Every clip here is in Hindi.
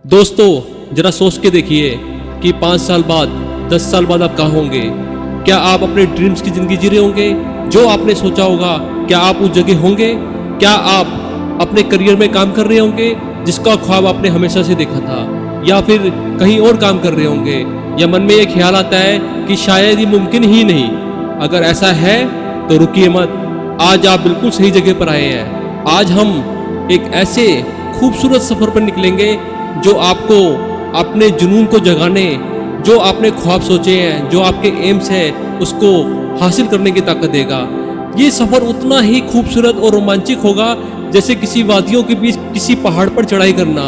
दोस्तों जरा सोच के देखिए कि 5 साल बाद 10 साल बाद आप कहाँ होंगे। क्या आप अपने ड्रीम्स की ज़िंदगी जी रहे होंगे जो आपने सोचा होगा? क्या आप उस जगह होंगे? क्या आप अपने करियर में काम कर रहे होंगे जिसका ख्वाब आपने हमेशा से देखा था, या फिर कहीं और काम कर रहे होंगे, या मन में ये ख्याल आता है कि शायद ये मुमकिन ही नहीं? अगर ऐसा है तो रुकिए मत, आज आप बिल्कुल सही जगह पर आए हैं। आज हम एक ऐसे खूबसूरत सफ़र पर निकलेंगे जो आपको अपने जुनून को जगाने, जो आपने ख्वाब सोचे हैं, जो आपके एम्स हैं, उसको हासिल करने की ताकत देगा। ये सफ़र उतना ही खूबसूरत और रोमांचक होगा जैसे किसी वादियों के बीच किसी पहाड़ पर चढ़ाई करना,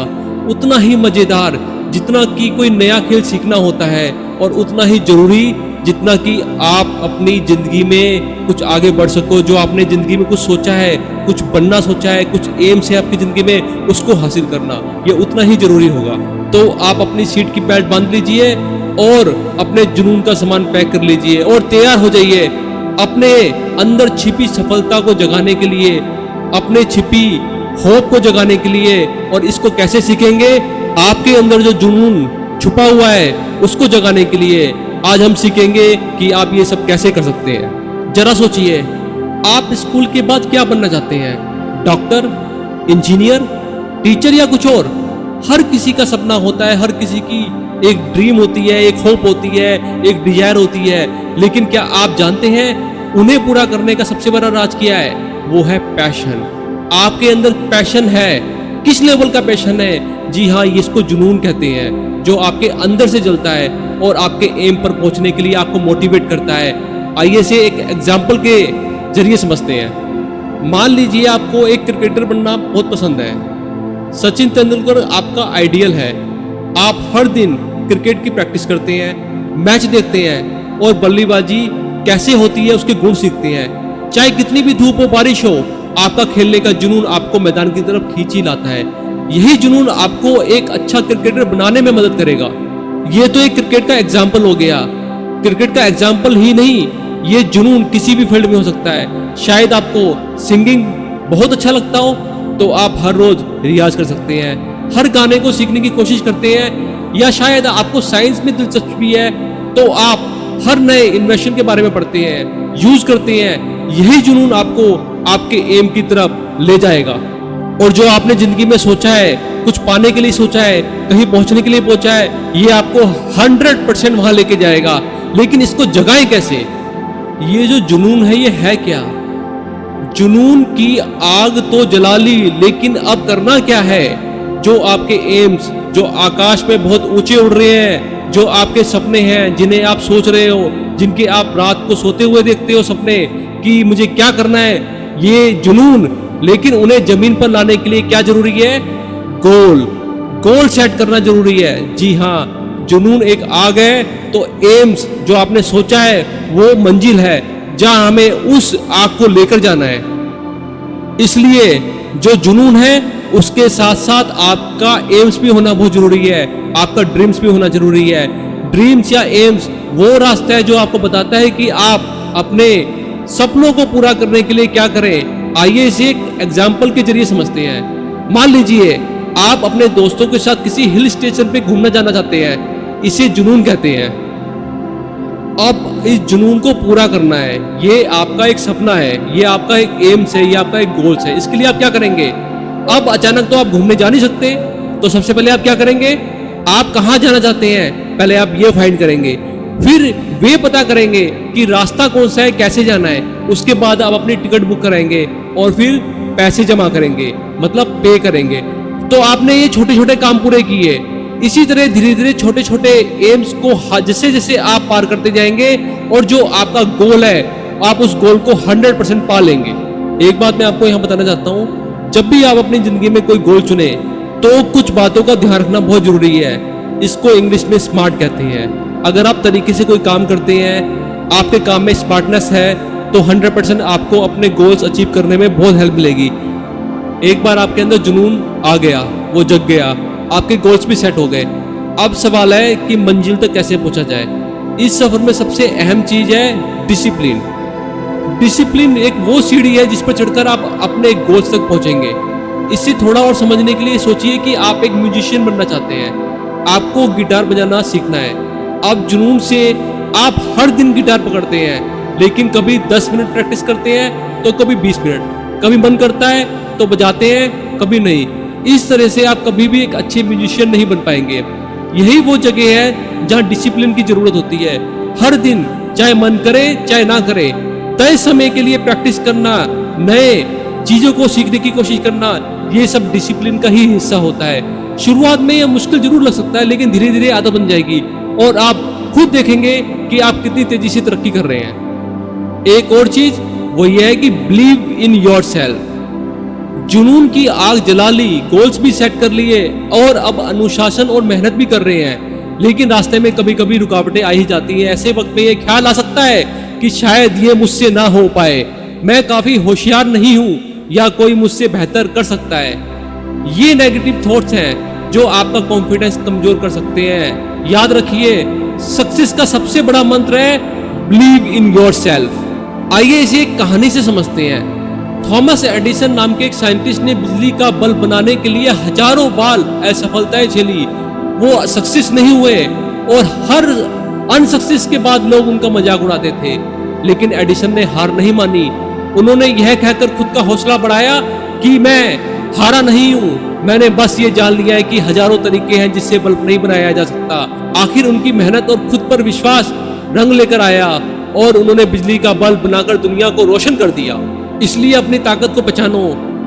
उतना ही मज़ेदार जितना कि कोई नया खेल सीखना होता है, और उतना ही ज़रूरी जितना कि आप अपनी ज़िंदगी में कुछ आगे बढ़ सको। जो आपने ज़िंदगी में कुछ सोचा है, कुछ बनना सोचा है, कुछ एम्स है आपकी ज़िंदगी में, उसको हासिल करना ये उतना ही ज़रूरी होगा। तो आप अपनी सीट की बेल्ट बांध लीजिए और अपने जुनून का सामान पैक कर लीजिए और तैयार हो जाइए अपने अंदर छिपी सफलता को जगाने के लिए, अपने छिपी होप को जगाने के लिए। और इसको कैसे सीखेंगे? आपके अंदर जो जुनून छुपा हुआ है उसको जगाने के लिए आज हम सीखेंगे कि आप ये सब कैसे कर सकते हैं। जरा सोचिए, आप स्कूल के बाद क्या बनना चाहते हैं? डॉक्टर, इंजीनियर, टीचर या कुछ और? हर किसी का सपना होता है, हर किसी की एक ड्रीम होती है, एक होप होती है, एक डिजायर होती है। लेकिन क्या आप जानते हैं उन्हें पूरा करने का सबसे बड़ा राज क्या है? वो है पैशन। आपके अंदर पैशन है। किस लेवल का पैशन है? जी हाँ, इसको जुनून कहते हैं, जो आपके अंदर से जलता है और आपके एम पर पहुंचने के लिए आपको मोटिवेट करता है। आइए से एक एग्जाम्पल के जरिए समझते हैं। मान लीजिए आपको एक क्रिकेटर बनना बहुत पसंद है। सचिन तेंदुलकर आपका आइडियल है। आप हर दिन क्रिकेट की प्रैक्टिस करते हैं, मैच देखते हैं और बल्लेबाजी कैसे होती है उसके गुण सीखते हैं। चाहे कितनी भी धूप हो, बारिश हो, आपका खेलने का जुनून आपको मैदान की तरफ खींच ही लाता है। यही जुनून आपको एक अच्छा क्रिकेटर बनाने में मदद करेगा। ये तो एक क्रिकेट का एग्जाम्पल हो गया। क्रिकेट का एग्जाम्पल ही नहीं, ये जुनून किसी भी फील्ड में हो सकता है। शायद आपको सिंगिंग बहुत अच्छा लगता हो तो आप हर रोज रियाज कर सकते हैं, हर गाने को सीखने की कोशिश करते हैं। या शायद आपको साइंस में दिलचस्पी है तो आप हर नए इन्वेंशन के बारे में पढ़ते हैं, यूज करते हैं। यही जुनून आपको आपके एम की तरफ ले जाएगा। और जो आपने जिंदगी में सोचा है, कुछ पाने के लिए सोचा है, कहीं पहुंचने के लिए पहुंचा है, ये आपको 100% वहां लेके जाएगा। लेकिन इसको जगाएं कैसे? ये जो जुनून है, ये है क्या? जुनून की आग तो जला ली, लेकिन अब करना क्या है? जो आपके एम्स, जो आकाश में बहुत ऊंचे उड़ रहे हैं, जो आपके सपने हैं, जिन्हें आप सोच रहे हो, जिनके आप रात को सोते हुए देखते हो सपने कि मुझे क्या करना है, ये जुनून। लेकिन उन्हें जमीन पर लाने के लिए क्या जरूरी है? गोल सेट करना जरूरी है। जी हाँ, जुनून एक आग है तो एम्स जो आपने सोचा है वो मंजिल है जहां हमें उस आग को लेकर जाना है। इसलिए जो जुनून है उसके साथ साथ आपका एम्स भी होना बहुत जरूरी है, आपका ड्रीम्स भी होना जरूरी है। ड्रीम्स या एम्स वो रास्ता है जो आपको बताता है कि आप अपने सपनों को पूरा करने के लिए क्या करें। आइए इसे एक एग्जाम्पल के जरिए समझते हैं। मान लीजिए आप अपने दोस्तों के साथ किसी हिल स्टेशन पे घूमने जाना चाहते हैं, इसे जुनून कहते हैं। अब इस जुनून को पूरा करना है, ये आपका एक सपना है, ये आपका एक एम्स है, ये आपका एक गोल्स है। इसके लिए आप क्या करेंगे? अब अचानक तो आप घूमने जा नहीं सकते, तो सबसे पहले आप क्या करेंगे? आप कहाँ जाना चाहते हैं पहले आप ये फाइंड करेंगे, फिर वे पता करेंगे कि रास्ता कौन सा है, कैसे जाना है। उसके बाद आप अपनी टिकट बुक कराएंगे और फिर पैसे जमा करेंगे, मतलब पे करेंगे। तो आपने ये छोटे छोटे काम पूरे किए। इसी तरह धीरे धीरे छोटे छोटे एम्स को जैसे जैसे आप पार करते जाएंगे और जो आपका गोल है आप उस गोल को 100% पा लेंगे। एक बात मैं आपको यहाँ बताना चाहता हूँ, जब भी आप अपनी जिंदगी में कोई गोल चुने तो कुछ बातों का ध्यान रखना बहुत जरूरी है। इसको इंग्लिश में स्मार्ट कहते हैं। अगर आप तरीके से कोई काम करते हैं, आपके काम में स्मार्टनेस है, तो 100% आपको अपने गोल्स अचीव करने में बहुत हेल्प मिलेगी। एक बार आपके अंदर जुनून आ गया, वो जग गया, आपके गोल्स भी सेट हो गए। अब सवाल है कि मंजिल तक कैसे पहुंचा जाए। इस सफर में सबसे अहम चीज है डिसिप्लिन। डिसिप्लिन एक वो सीढ़ी है जिस पर चढ़कर आप अपने गोल्स तक पहुंचेंगे। इसे थोड़ा और समझने के लिए सोचिए कि आप एक म्यूजिशियन बनना चाहते हैं, आपको गिटार बजाना सीखना है। आप जुनून से आप हर दिन गिटार पकड़ते हैं, लेकिन कभी 10 मिनट प्रैक्टिस करते हैं तो कभी 20 मिनट, कभी मन करता है तो बजाते हैं, कभी नहीं। इस तरह से आप कभी भी एक अच्छे म्यूजिशियन नहीं बन पाएंगे। यही वो जगह है जहाँ डिसिप्लिन की जरूरत होती है। हर दिन, चाहे मन करे चाहे ना करे, तय समय के लिए प्रैक्टिस करना, नए चीजों को सीखने की कोशिश करना, ये सब डिसिप्लिन का ही हिस्सा होता है। शुरुआत में यह मुश्किल जरूर लग सकता है, लेकिन धीरे धीरे आदत बन जाएगी और आप खुद देखेंगे कि आप कितनी तेजी से तरक्की कर रहे हैं। एक और चीज वो ये है कि बिलीव इन योरसेल्फ। जुनून की आग जला ली, गोल्स भी सेट कर लिए और अब अनुशासन और मेहनत भी कर रहे हैं, लेकिन रास्ते में कभी कभी रुकावटें आ ही जाती हैं। ऐसे वक्त में ये ख्याल आ सकता है कि शायद ये मुझसे ना हो पाए, मैं काफी होशियार नहीं हूं, या कोई मुझसे बेहतर कर सकता है। ये नेगेटिव थॉट्स हैं जो आपका कॉन्फिडेंस कमजोर कर सकते हैं। याद रखिए, सक्सेस का सबसे बड़ा मंत्र है बिलीव इन योरसेल्फ। आइए इसे एक कहानी से समझते हैं। थॉमस एडिसन नाम के एक साइंटिस्ट ने बिजली का बल्ब बनाने के लिए हजारों बार असफलताएं झेली। वो सक्सेस नहीं हुए और हर अनसक्सेस के बाद लोग उनका मजाक उड़ाते थे, लेकिन एडिसन ने हार नहीं मानी। उन्होंने यह कहकर खुद का हौसला बढ़ाया कि मैं हारा नहीं हूं, मैंने बस ये जान लिया है कि हजारों तरीके हैं जिससे बल्ब नहीं बनाया जा सकता। आखिर उनकी मेहनत और खुद पर विश्वास रंग लेकर आया और उन्होंने बिजली का बल्ब बनाकर दुनिया को रोशन कर दिया। इसलिए अपनी ताकत को पहचानो।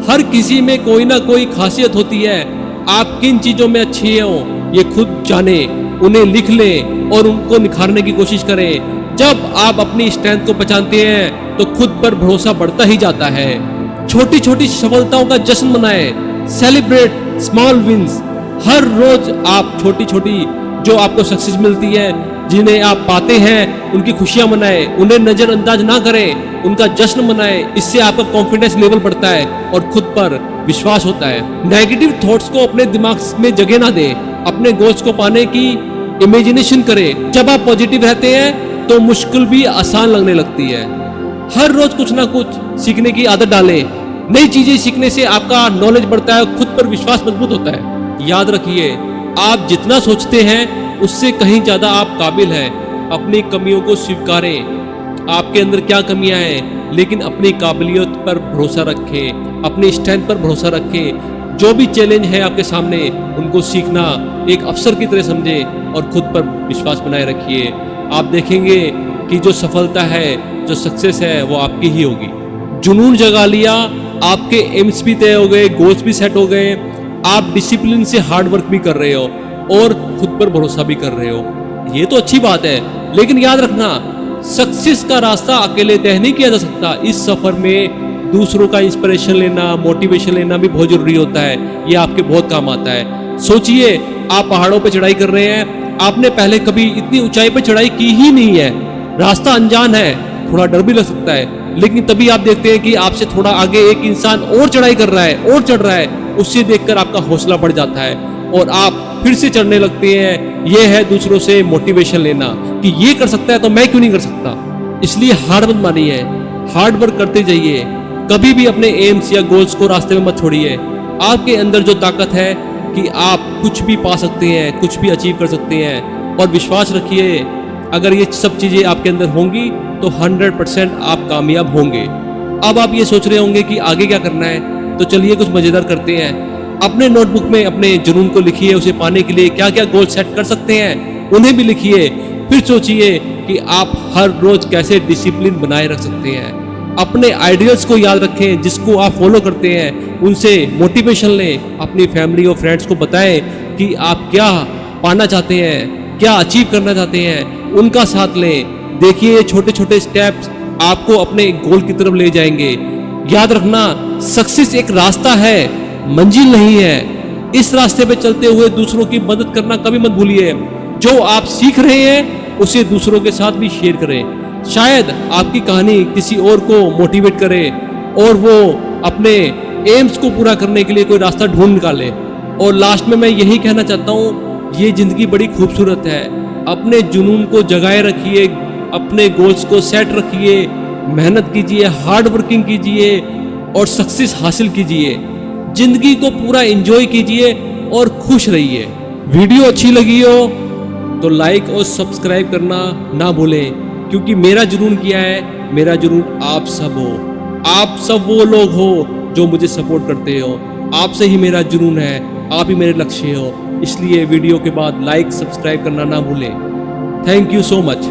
हर किसी में कोई ना कोई खासियत होती है। आप किन चीजों में अच्छे हो ये खुद जाने, उन्हें लिख लें और उनको निखारने की कोशिश करें। जब आप अपनी स्ट्रेंथ को पहचानते हैं तो खुद पर भरोसा बढ़ता ही जाता है। छोटी छोटी सफलताओं का जश्न मनाएं, सेलिब्रेट स्मॉल विंस। हर रोज आप छोटी छोटी जो आपको सक्सेस मिलती है, जिन्हें आप पाते हैं, उनकी खुशियां मनाएं। उन्हें नजरअंदाज ना करें, उनका जश्न मनाएं। इससे आपका कॉन्फिडेंस लेवल बढ़ता है और खुद पर विश्वास होता है। नेगेटिव थॉट्स को अपने दिमाग में जगह ना दें। अपने गोल्स को पाने की इमेजिनेशन करें। जब आप पॉजिटिव रहते हैं तो मुश्किल भी आसान लगने लगती है। हर रोज कुछ ना कुछ सीखने की आदत डालें। नई चीजें सीखने से आपका नॉलेज बढ़ता है, खुद पर विश्वास मजबूत होता है। याद रखिए, आप जितना सोचते हैं उससे कहीं ज्यादा आप काबिल हैं। अपनी कमियों को स्वीकारें। आपके अंदर क्या कमियां हैं, लेकिन अपनी काबिलियत पर भरोसा रखें, अपनी स्ट्रेंथ पर भरोसा रखें। जो भी चैलेंज है आपके सामने, उनको सीखना एक अवसर की तरह समझें और खुद पर विश्वास बनाए रखिए। आप देखेंगे कि जो सफलता है, जो सक्सेस है, वो आपकी ही होगी। जुनून जगा लिया, आपके एम्स भी तय हो गए, गोल्स भी सेट हो गए, आप डिसिप्लिन से हार्ड वर्क भी कर रहे हो और खुद पर भरोसा भी कर रहे हो। ये तो अच्छी बात है, लेकिन याद रखना, सक्सेस का रास्ता अकेले तय नहीं किया जा सकता। इस सफर में दूसरों का इंस्पिरेशन लेना, मोटिवेशन लेना भी बहुत जरूरी होता है। ये आपके बहुत काम आता है। सोचिए, आप पहाड़ों पे चढ़ाई कर रहे हैं, आपने पहले कभी इतनी ऊंचाई पे चढ़ाई की ही नहीं है, रास्ता अनजान है, थोड़ा डर भी लग सकता है, लेकिन तभी आप देखते हैं कि आपसे थोड़ा आगे एक इंसान और चढ़ाई कर रहा है और चढ़ रहा है। उससे देखकर आपका हौसला बढ़ जाता है और आप फिर से चढ़ने लगते हैं। यह है दूसरों से मोटिवेशन लेना कि ये कर सकता है तो मैं क्यों नहीं कर सकता। इसलिए हार मत मानिए, हार्ड वर्क करते जाइए। कभी भी अपने एम्स या गोल्स को रास्ते में मत छोड़िए। आपके अंदर जो ताकत है कि आप कुछ भी पा सकते हैं, कुछ भी अचीव कर सकते हैं, और विश्वास रखिए, अगर ये सब चीजें आपके अंदर होंगी तो 100% आप कामयाब होंगे। अब आप ये सोच रहे होंगे कि आगे क्या करना है, तो चलिए कुछ मजेदार करते हैं। अपने नोटबुक में अपने जुनून को लिखिए। उसे पाने के लिए क्या क्या गोल सेट कर सकते हैं, उन्हें भी लिखिए। फिर सोचिए कि आप हर रोज कैसे डिसिप्लिन बनाए रख सकते हैं। अपने आइडियल्स को याद रखें, जिसको आप फॉलो करते हैं, उनसे मोटिवेशन लें। अपनी फैमिली और फ्रेंड्स को बताएं कि आप क्या पाना चाहते हैं, क्या अचीव करना चाहते हैं, उनका साथ लें। देखिए, छोटे छोटे स्टेप्स आपको अपने गोल की तरफ ले जाएंगे। याद रखना, सक्सेस एक रास्ता है, मंजिल नहीं है। इस रास्ते पे चलते हुए दूसरों की मदद करना कभी मत भूलिए। जो आप सीख रहे हैं उसे दूसरों के साथ भी शेयर करें। शायद आपकी कहानी किसी और को मोटिवेट करे और वो अपने एम्स को पूरा करने के लिए कोई रास्ता ढूंढ निकाले। और लास्ट में मैं यही कहना चाहता हूँ, ये जिंदगी बड़ी खूबसूरत है। अपने जुनून को जगाए रखिए, अपने गोल्स को सेट रखिए, मेहनत कीजिए, हार्ड वर्किंग कीजिए और सक्सेस हासिल कीजिए। जिंदगी को पूरा एंजॉय कीजिए और खुश रहिए। वीडियो अच्छी लगी हो तो लाइक और सब्सक्राइब करना ना भूलें, क्योंकि मेरा जुनून क्या है, मेरा जुनून आप सब हो। आप सब वो लोग हो जो मुझे सपोर्ट करते हो। आपसे ही मेरा जुनून है, आप ही मेरे लक्ष्य हो। इसलिए वीडियो के बाद लाइक सब्सक्राइब करना ना भूलें। Thank you so much.